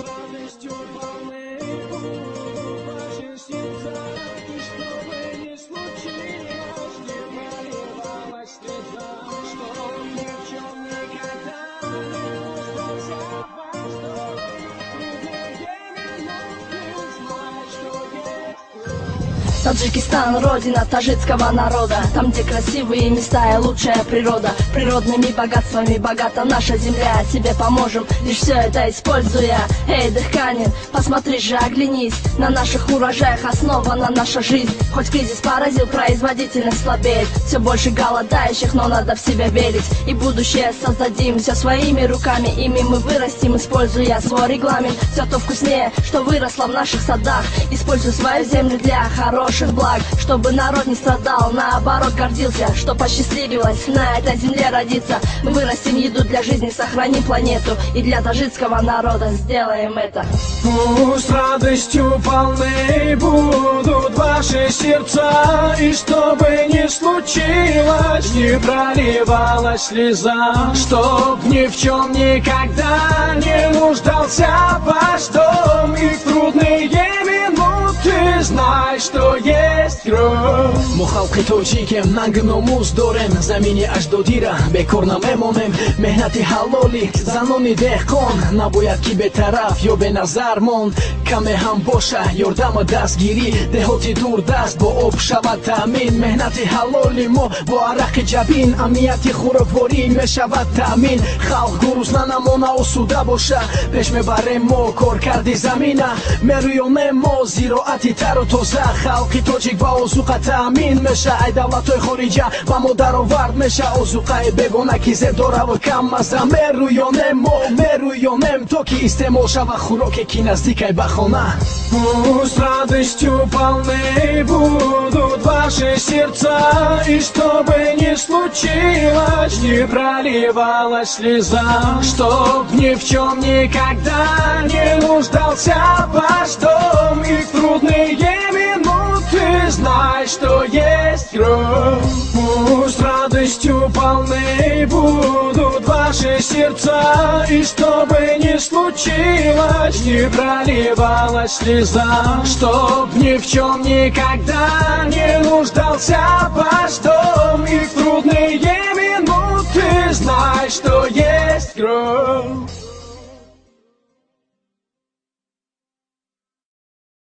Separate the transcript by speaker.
Speaker 1: радостью полны будут ваши сердца, и что бы ни случилось, не проливалась слеза, что ни в чем никогда не нуждался ваш дом. Трудные минуты, знай, что есть.
Speaker 2: Таджикистан — родина таджикского народа. Там, где красивые места и лучшая природа. Природными богатствами богата наша земля. Тебе поможем, лишь все это используя. Эй, дыханин, посмотри же, оглянись. На наших урожаях основана наша жизнь. Хоть кризис поразил, производительность слабеет. Все больше голодающих, но надо в себя верить. И будущее создадим все своими руками. Ими мы вырастим, используя свой регламент. Все то вкуснее, что выросло в наших садах. Используй свою землю для хороших благ, чтобы народ не страдал, наоборот гордился, что посчастливилось на этой земле родиться. Мы вырастим еду для жизни, сохраним планету, и для таджикского народа сделаем это.
Speaker 1: Пусть радостью полны будут ваши сердца, и что бы ни случилось, не проливалась слеза, чтоб ни в чем никогда не нуждался ваш дом, и в трудные минуты знай, что есть кровь.
Speaker 3: мо халқи тоҷикем нангу номуз дорем, замини аҷдодира бекор намемонем. Меҳнати ҳалоли занони деҳқон набояд ки бетараф ё беназар монд. Каме ҳам боша ёрдама дастгирӣ, деҳоти дурдаст бо об шавад таъмин. Меҳнати ҳалоли мо бо арақи ҷабин, амнияти хӯрокворӣ мешавад таъмин. халқ гурузна намона осуда боша, пеш мебарем мо коркарди замина. мерӯёнем мо зироати тару тоза, халқи тоҷик ба озуқа таъмин меша. ай давлатҳои хориҷа ба мо даровард меша, озуқаи бегона ки зеб дораву кам мазза. мерӯёнем мо мерӯёнем то ки истеъмол шава хӯроке ки наздикай ба хона.
Speaker 1: Пусть радостью полны будут ваши сердца, и что бы ни случилось, не проливалась слеза, чтоб ни в чем никогда не нуждался ваш дом, и в трудные минуты знай, что есть кровь. Пусть радостью полны будут ваши сердца, и что бы ни случилось, не проливалась слеза, чтоб ни в чем никогда не нуждался ваш дом.